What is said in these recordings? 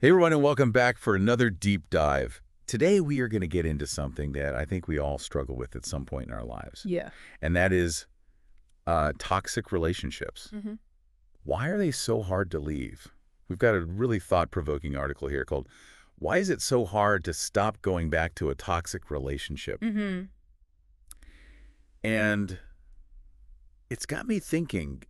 Hey everyone, and welcome back for another deep dive. Today we are going to get into something that I think we all struggle with at some point in our lives, Yeah. and that is toxic relationships. hmm Why are they so hard to leave? We've got a really thought-provoking article here called "Why is it so hard to stop going back to a toxic relationship?" hmm And it's got me thinking,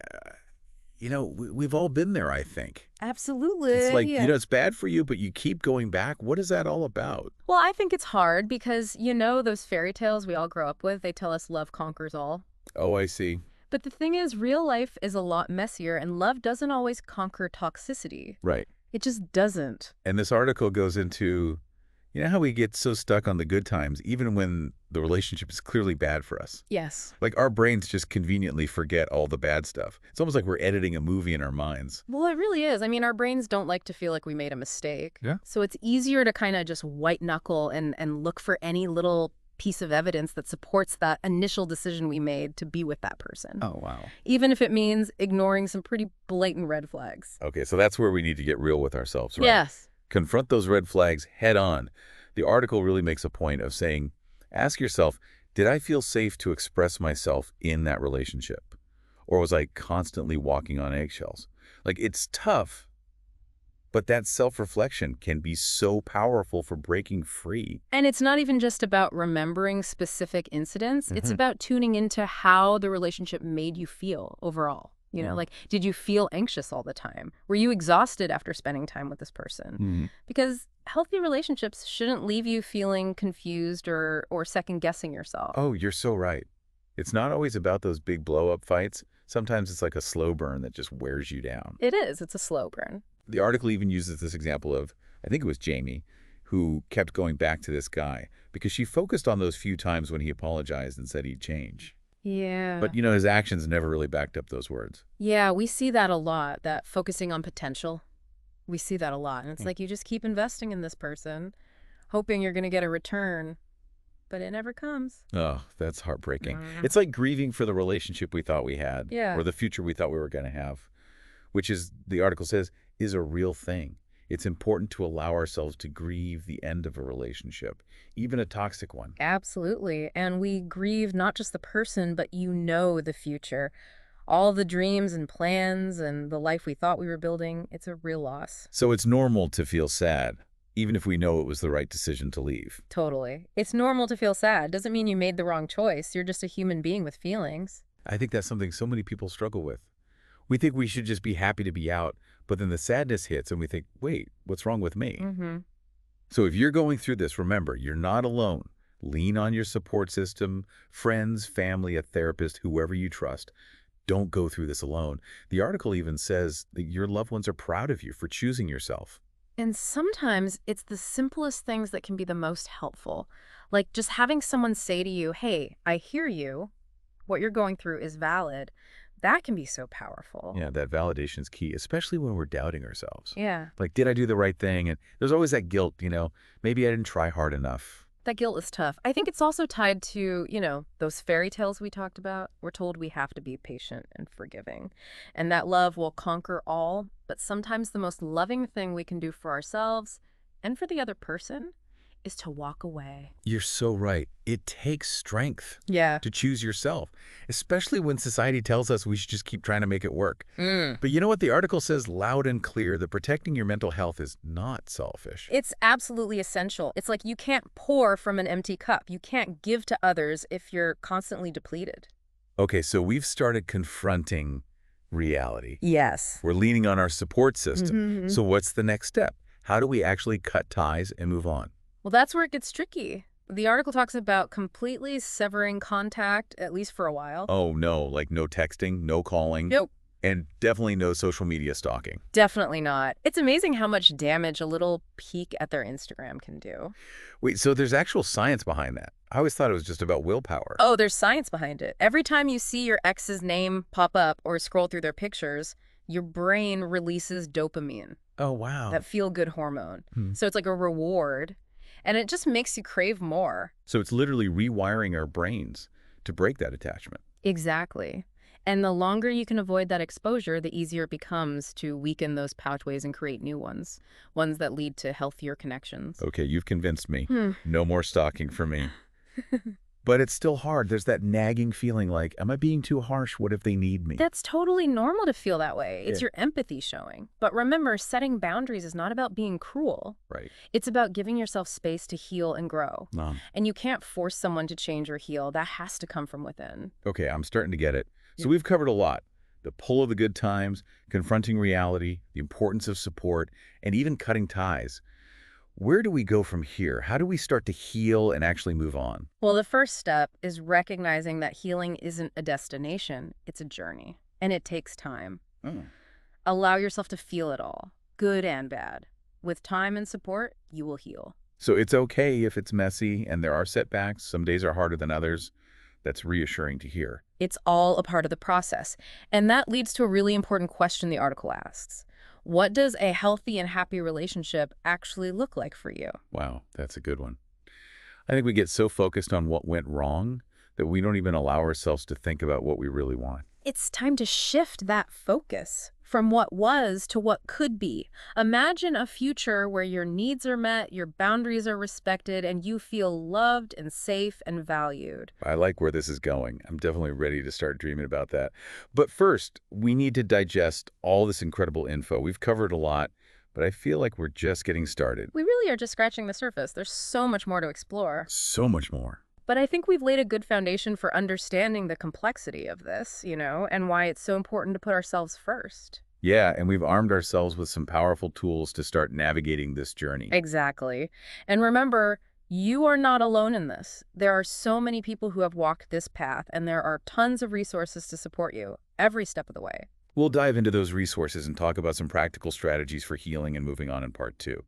we've all been there, I think. It's Absolutely. like, Yeah. it's bad for you, but you keep going back. What is that all about? Well, I think it's hard because, those fairy tales we all grow up with, they tell us love conquers all. Oh, I see. But the thing is, real life is a lot messier, and love doesn't always conquer toxicity. Right. It just doesn't. And this article goes into, how we get so stuck on the good times, even when the relationship is clearly bad for us. Yes. Like our brains just conveniently forget all the bad stuff. It's almost like we're editing a movie in our minds. Well, it really is. I mean, our brains don't like to feel like we made a mistake. Yeah. So it's easier to kind of just white knuckle and look for any little piece of evidence that supports that initial decision we made to be with that person. Oh, wow. Even if it means ignoring some pretty blatant red flags. Okay, so that's where we need to get real with ourselves, right? Yes. Confront those red flags head on. The article really makes a point of saying, ask yourself, did I feel safe to express myself in that relationship? Or was I constantly walking on eggshells? Like, it's tough, but that self-reflection can be so powerful for breaking free. And it's not even just about remembering specific incidents. It's Mhm. about tuning into how the relationship made you feel overall. Mhm. Like, did you feel anxious all the time? Were you exhausted after spending time with this person? Mhm. Because healthy relationships shouldn't leave you feeling confused or second-guessing yourself. Oh, you're so right. It's not always about those big blow-up fights. Sometimes it's like a slow burn that just wears you down. It is. It's a slow burn. The article even uses this example of, I think it was Jamie, who kept going back to this guy because she focused on those few times when he apologized and said he'd change. Yeah. But, his actions never really backed up those words. Yeah, we see that a lot, that focusing on potential. We see that a lot. And it's like you just keep investing in this person, hoping you're going to get a return, but it never comes. Oh, that's heartbreaking. Mm. It's like grieving for the relationship we thought we had Yeah. or the future we thought we were going to have, which is, the article says, is a real thing. It's important to allow ourselves to grieve the end of a relationship, even a toxic one. Absolutely. And we grieve not just the person, but the future. All the dreams and plans and the life we thought we were building, it's a real loss. So it's normal to feel sad, even if we know it was the right decision to leave. Totally. It's normal to feel sad. Doesn't mean you made the wrong choice. You're just a human being with feelings. I think that's something so many people struggle with. We think we should just be happy to be out, but then the sadness hits and we think, wait, what's wrong with me? Mm-hmm. So if you're going through this, remember, you're not alone. Lean on your support system, friends, family, a therapist, whoever you trust. Don't go through this alone. The article even says that your loved ones are proud of you for choosing yourself. And sometimes it's the simplest things that can be the most helpful. Like just having someone say to you, hey, I hear you. What you're going through is valid. That can be so powerful. Yeah, that validation is key, especially when we're doubting ourselves. Yeah. Like, did I do the right thing? And there's always that guilt, maybe I didn't try hard enough. That guilt is tough. I think it's also tied to, those fairy tales we talked about. We're told we have to be patient and forgiving, and that love will conquer all. But sometimes the most loving thing we can do for ourselves and for the other person is to walk away. You're so right. It takes strength Yeah. to choose yourself, especially when society tells us we should just keep trying to make it work. Mm. But you know what? The article says loud and clear that protecting your mental health is not selfish. It's absolutely essential. It's like you can't pour from an empty cup. You can't give to others if you're constantly depleted. Okay, so we've started confronting reality. Yes. We're leaning on our support system. Mhm. So what's the next step? How do we actually cut ties and move on? Well, that's where it gets tricky. The article talks about completely severing contact, at least for a while. Oh, no, like no texting, no calling, Nope. and definitely no social media stalking. Definitely not. It's amazing how much damage a little peek at their Instagram can do. Wait, so there's actual science behind that? I always thought it was just about willpower. Oh, there's science behind it. Every time you see your ex's name pop up or scroll through their pictures, your brain releases dopamine, Oh, wow. that feel-good hormone. Hmm. So it's like a reward, and it just makes you crave more. So it's literally rewiring our brains to break that attachment. Exactly. And the longer you can avoid that exposure, the easier it becomes to weaken those pathways and create new ones, ones that lead to healthier connections. Okay, you've convinced me. Hmm. No more stalking for me. But it's still hard. There's that nagging feeling like, am I being too harsh? What if they need me? That's totally normal to feel that way. It's Yeah. your empathy showing. But remember, setting boundaries is not about being cruel. Right. It's about giving yourself space to heal and grow. No. And you can't force someone to change or heal. That has to come from within. Okay, I'm starting to get it. So Yeah. we've covered a lot. The pull of the good times, confronting reality, the importance of support, and even cutting ties. Where do we go from here? How do we start to heal and actually move on? Well, the first step is recognizing that healing isn't a destination, it's a journey. And it takes time. Oh. Allow yourself to feel it all, good and bad. With time and support, you will heal. So it's okay if it's messy and there are setbacks. Some days are harder than others. That's reassuring to hear. It's all a part of the process. And that leads to a really important question the article asks. What does a healthy and happy relationship actually look like for you? Wow, that's a good one. I think we get so focused on what went wrong that we don't even allow ourselves to think about what we really want. It's time to shift that focus from what was to what could be. Imagine a future where your needs are met, your boundaries are respected, and you feel loved and safe and valued. I like where this is going. I'm definitely ready to start dreaming about that. But first, we need to digest all this incredible info. We've covered a lot, but I feel like we're just getting started. We really are just scratching the surface. There's so much more to explore. So much more. But I think we've laid a good foundation for understanding the complexity of this, and why it's so important to put ourselves first. Yeah, and we've armed ourselves with some powerful tools to start navigating this journey. Exactly. And remember, you are not alone in this. There are so many people who have walked this path, and there are tons of resources to support you every step of the way. We'll dive into those resources and talk about some practical strategies for healing and moving on in part 2.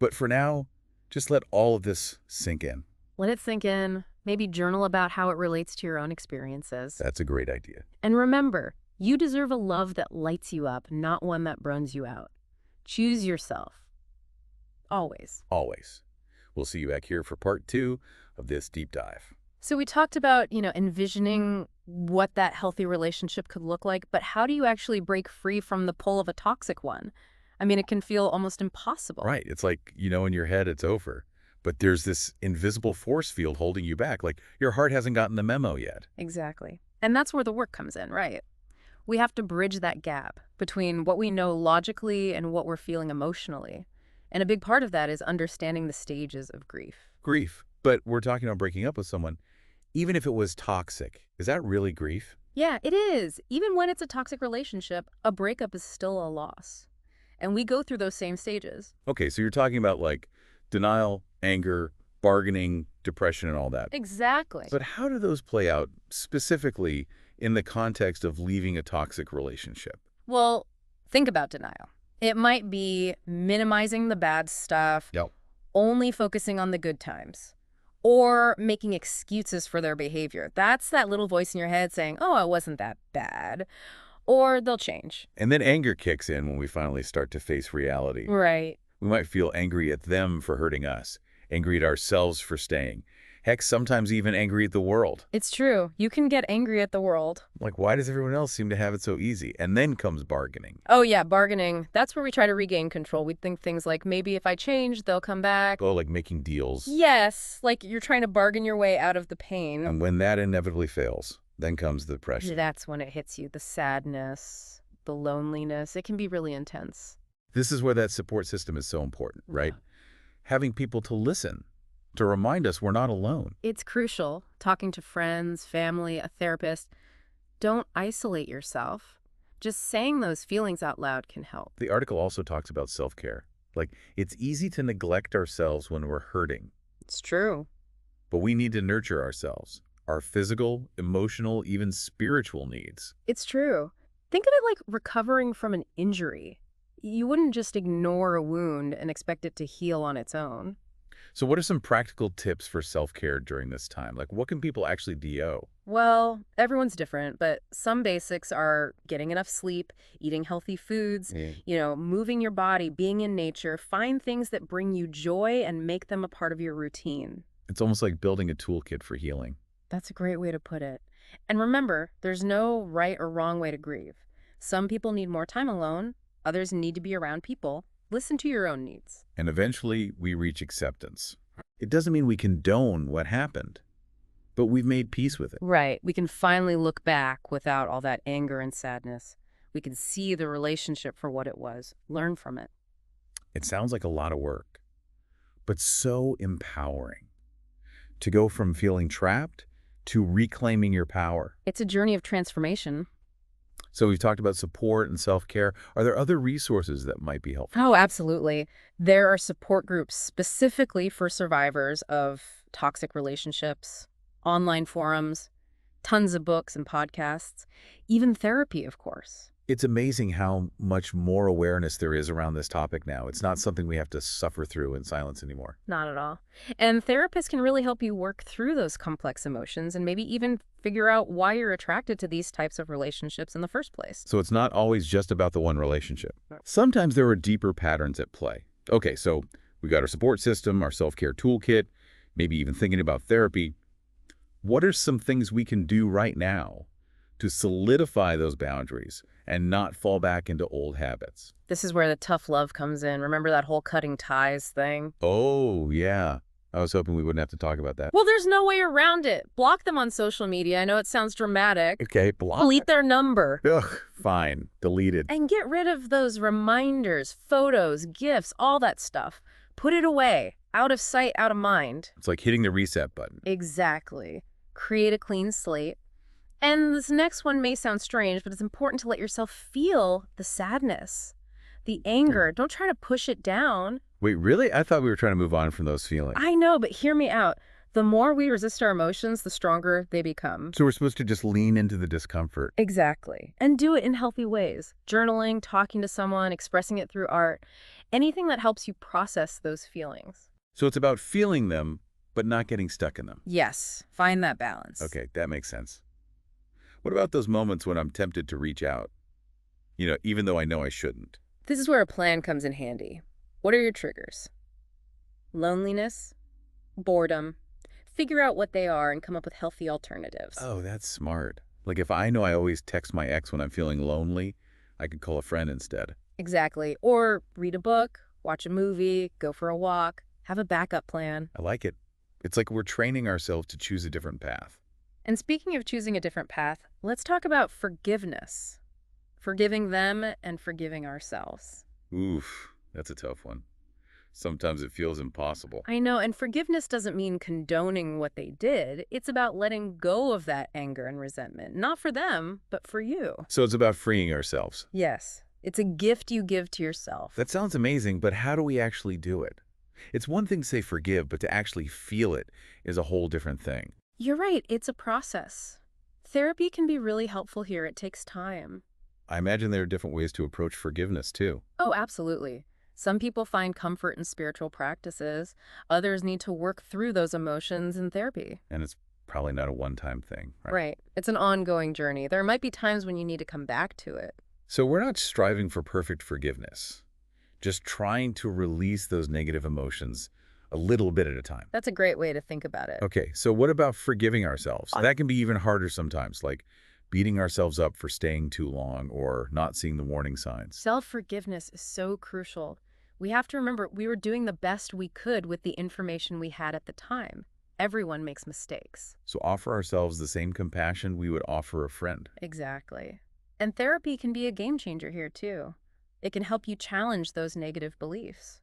But for now, just let all of this sink in. Let it sink in. Maybe journal about how it relates to your own experiences. That's a great idea. And remember, you deserve a love that lights you up, not one that burns you out. Choose yourself. Always. Always. We'll see you back here for part 2 of this deep dive. So we talked about, envisioning what that healthy relationship could look like, but how do you actually break free from the pull of a toxic one? I mean, it can feel almost impossible. Right. It's like, in your head it's over. But there's this invisible force field holding you back. Like your heart hasn't gotten the memo yet. Exactly. And that's where the work comes in, right? We have to bridge that gap between what we know logically and what we're feeling emotionally. And a big part of that is understanding the stages of grief. Grief. But we're talking about breaking up with someone. Even if it was toxic, is that really grief? Yeah, it is. Even when it's a toxic relationship, a breakup is still a loss. And we go through those same stages. Okay, so you're talking about like denial, anger, bargaining, depression, and all that. Exactly. But how do those play out specifically in the context of leaving a toxic relationship? Well, think about denial. It might be minimizing the bad stuff, Yep. only focusing on the good times, or making excuses for their behavior. That's that little voice in your head saying, oh, it wasn't that bad. Or they'll change. And then anger kicks in when we finally start to face reality. Right. We might feel angry at them for hurting us, angry at ourselves for staying. Heck, sometimes even angry at the world. It's true. You can get angry at the world. Like, why does everyone else seem to have it so easy? And then comes bargaining. Oh, yeah, bargaining. That's where we try to regain control. We think things like, maybe if I change, they'll come back. Oh, like making deals. Yes, like you're trying to bargain your way out of the pain. And when that inevitably fails, then comes the depression. That's when it hits you. The sadness, the loneliness. It can be really intense. This is where that support system is so important, right? Yeah. Having people to listen, to remind us we're not alone. It's crucial. Talking to friends, family, a therapist. Don't isolate yourself. Just saying those feelings out loud can help. The article also talks about self-care. Like, it's easy to neglect ourselves when we're hurting, It's true. but we need to nurture ourselves, our physical, emotional, even spiritual needs. It's true. Think of it like recovering from an injury. You wouldn't just ignore a wound and expect it to heal on its own. So what are some practical tips for self-care during this time? Like, what can people actually do? Well, everyone's different, but some basics are getting enough sleep, eating healthy foods, moving your body, being in nature. Find things that bring you joy and make them a part of your routine. It's almost like building a toolkit for healing. That's a great way to put it. And remember, there's no right or wrong way to grieve. Some people need more time alone, others need to be around people. Listen to your own needs. And eventually, we reach acceptance. It doesn't mean we condone what happened, but we've made peace with it. Right. We can finally look back without all that anger and sadness. We can see the relationship for what it was, learn from it. It sounds like a lot of work, but so empowering. To go from feeling trapped to reclaiming your power. It's a journey of transformation. So we've talked about support and self-care. Are there other resources that might be helpful? Oh, absolutely. There are support groups specifically for survivors of toxic relationships, online forums, tons of books and podcasts, even therapy, of course. It's amazing how much more awareness there is around this topic now. It's not something we have to suffer through in silence anymore. Not at all. And therapists can really help you work through those complex emotions and maybe even figure out why you're attracted to these types of relationships in the first place. So it's not always just about the one relationship. No. Sometimes there are deeper patterns at play. Okay, so we got our support system, our self-care toolkit, maybe even thinking about therapy. What are some things we can do right now to solidify those boundaries and not fall back into old habits? This is where the tough love comes in. Remember that whole cutting ties thing? Oh, yeah. I was hoping we wouldn't have to talk about that. Well, there's no way around it. Block them on social media. I know it sounds dramatic. Okay, block. Delete their number. Ugh, fine. Deleted. And get rid of those reminders, photos, gifts, all that stuff. Put it away. Out of sight, out of mind. It's like hitting the reset button. Exactly. Create a clean slate. And this next one may sound strange, but it's important to let yourself feel the sadness, the anger. Don't try to push it down. Wait, really? I thought we were trying to move on from those feelings. I know, but hear me out. The more we resist our emotions, the stronger they become. So we're supposed to just lean into the discomfort. Exactly. And do it in healthy ways. Journaling, talking to someone, expressing it through art. Anything that helps you process those feelings. So it's about feeling them, but not getting stuck in them. Yes. Find that balance. Okay, that makes sense. What about those moments when I'm tempted to reach out? Even though I know I shouldn't. This is where a plan comes in handy. What are your triggers? Loneliness, boredom. Figure out what they are and come up with healthy alternatives. Oh, that's smart. Like if I know I always text my ex when I'm feeling lonely, I could call a friend instead. Exactly. Or read a book, watch a movie, go for a walk, have a backup plan. I like it. It's like we're training ourselves to choose a different path. And speaking of choosing a different path, let's talk about forgiveness. Forgiving them and forgiving ourselves. Oof, that's a tough one. Sometimes it feels impossible. I know, and forgiveness doesn't mean condoning what they did. It's about letting go of that anger and resentment. Not for them, but for you. So it's about freeing ourselves. Yes, it's a gift you give to yourself. That sounds amazing, but how do we actually do it? It's one thing to say forgive, but to actually feel it is a whole different thing. You're right, it's a process. Therapy can be really helpful here. It takes time. I imagine there are different ways to approach forgiveness, too. Oh, absolutely. Some people find comfort in spiritual practices. Others need to work through those emotions in therapy. And it's probably not a one-time thing, right? Right. It's an ongoing journey. There might be times when you need to come back to it. So we're not striving for perfect forgiveness, just trying to release those negative emotions a little bit at a time. That's a great way to think about it. Okay, so what about forgiving ourselves? That can be even harder sometimes, like beating ourselves up for staying too long or not seeing the warning signs. Self-forgiveness is so crucial. We have to remember we were doing the best we could with the information we had at the time. Everyone makes mistakes. So offer ourselves the same compassion we would offer a friend. Exactly. And therapy can be a game changer here, too. It can help you challenge those negative beliefs.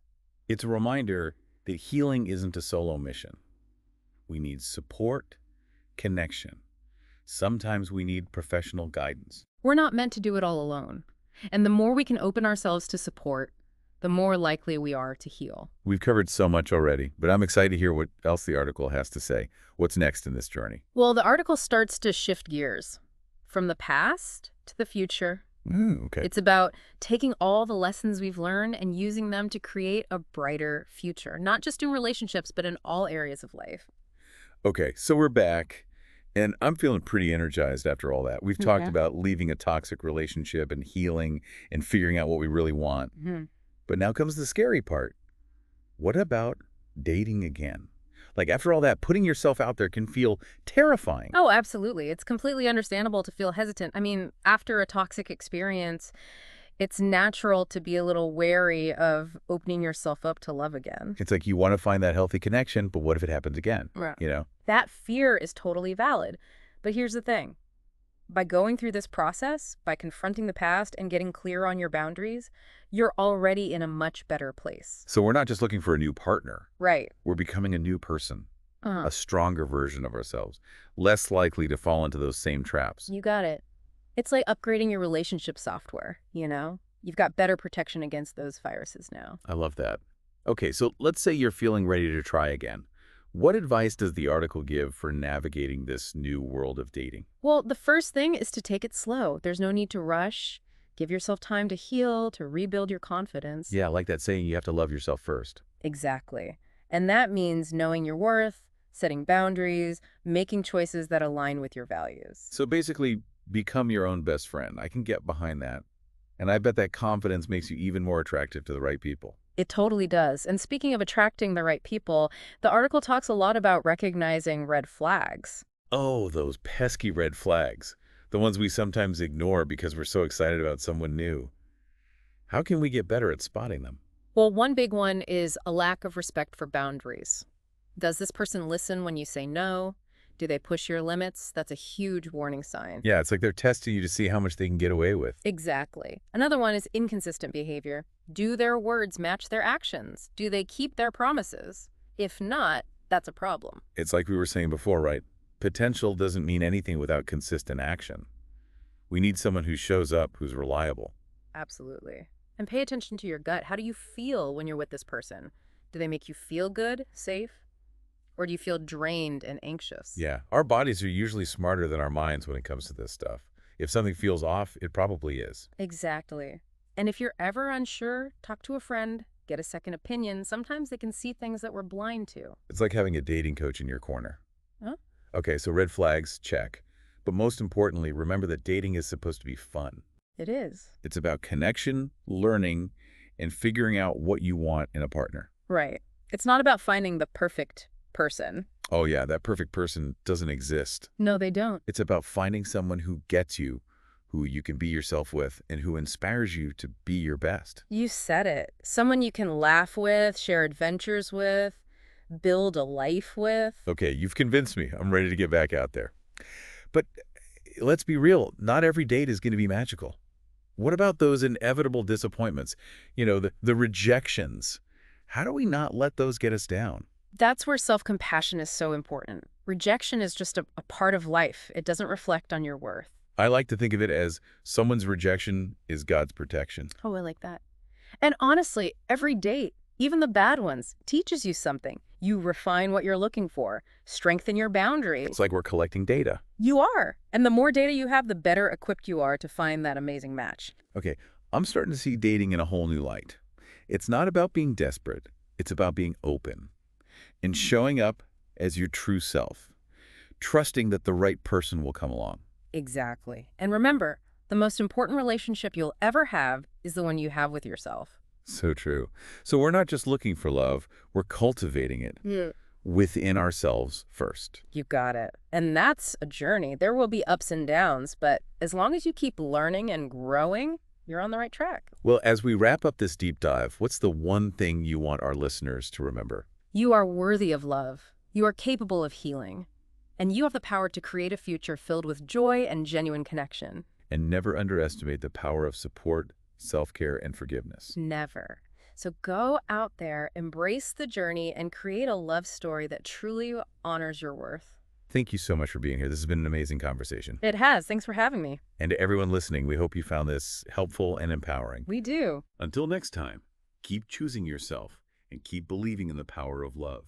It's a reminder that healing isn't a solo mission. We need support, connection. Sometimes we need professional guidance. We're not meant to do it all alone. And the more we can open ourselves to support, the more likely we are to heal. We've covered so much already, but I'm excited to hear what else the article has to say. What's next in this journey? Well, the article starts to shift gears from the past to the future. Okay. It's about taking all the lessons we've learned and using them to create a brighter future, not just in relationships, but in all areas of life. Okay, so we're back, and I'm feeling pretty energized after all that. We've talked about leaving a toxic relationship and healing and figuring out what we really want. But now comes the scary part. What about dating again? Like, after all that, putting yourself out there can feel terrifying. Oh, absolutely. It's completely understandable to feel hesitant. I mean, after a toxic experience, it's natural to be a little wary of opening yourself up to love again. It's like you want to find that healthy connection, but what if it happens again? Right. You know? That fear is totally valid. But here's the thing. By going through this process, by confronting the past and getting clear on your boundaries, you're already in a much better place. So we're not just looking for a new partner. Right. We're becoming a new person, Uh-huh. a stronger version of ourselves, less likely to fall into those same traps. You got it. It's like upgrading your relationship software, you know? You've got better protection against those viruses now. I love that. Okay, so let's say you're feeling ready to try again. What advice does the article give for navigating this new world of dating? Well, the first thing is to take it slow. There's no need to rush. Give yourself time to heal, to rebuild your confidence. Yeah, like that saying, you have to love yourself first. Exactly. And that means knowing your worth, setting boundaries, making choices that align with your values. So basically, become your own best friend. I can get behind that. And I bet that confidence makes you even more attractive to the right people. It totally does. And speaking of attracting the right people, the article talks a lot about recognizing red flags. Oh, those pesky red flags. The ones we sometimes ignore because we're so excited about someone new. How can we get better at spotting them? Well, one big one is a lack of respect for boundaries. Does this person listen when you say no? Do they push your limits? That's a huge warning sign. Yeah, it's like they're testing you to see how much they can get away with. Exactly. Another one is inconsistent behavior. Do their words match their actions? Do they keep their promises? If not, that's a problem. It's like we were saying before, right? Potential doesn't mean anything without consistent action. We need someone who shows up, who's reliable. Absolutely. And pay attention to your gut. How do you feel when you're with this person? Do they make you feel good, safe? Or do you feel drained and anxious? Yeah, our bodies are usually smarter than our minds when it comes to this stuff. If something feels off, it probably is. Exactly. And if you're ever unsure, talk to a friend, get a second opinion. Sometimes they can see things that we're blind to. It's like having a dating coach in your corner. Huh? Okay, so red flags, check. But most importantly, remember that dating is supposed to be fun. It is. It's about connection, learning, and figuring out what you want in a partner. Right. It's not about finding the perfect person. Oh yeah, that perfect person doesn't exist. No, they don't. It's about finding someone who gets you, who you can be yourself with, and who inspires you to be your best. You said it. Someone you can laugh with, share adventures with, build a life with. Okay, you've convinced me. I'm ready to get back out there. But let's be real, not every date is going to be magical. What about those inevitable disappointments? You know, the rejections. How do we not let those get us down? That's where self-compassion is so important. Rejection is just a part of life. It doesn't reflect on your worth. I like to think of it as someone's rejection is God's protection. Oh, I like that. And honestly, every date, even the bad ones, teaches you something. You refine what you're looking for, strengthen your boundaries. It's like we're collecting data. You are. And the more data you have, the better equipped you are to find that amazing match. Okay, I'm starting to see dating in a whole new light. It's not about being desperate. It's about being open and showing up as your true self, trusting that the right person will come along. Exactly. And remember, the most important relationship you'll ever have is the one you have with yourself. So true. So we're not just looking for love, we're cultivating it within ourselves first. You got it. And that's a journey. There will be ups and downs, but as long as you keep learning and growing, you're on the right track. Well, as we wrap up this deep dive, what's the one thing you want our listeners to remember? You are worthy of love. You are capable of healing. And you have the power to create a future filled with joy and genuine connection. And never underestimate the power of support, self-care, and forgiveness. Never. So go out there, embrace the journey, and create a love story that truly honors your worth. Thank you so much for being here. This has been an amazing conversation. It has. Thanks for having me. And to everyone listening, we hope you found this helpful and empowering. We do. Until next time, keep choosing yourself and keep believing in the power of love.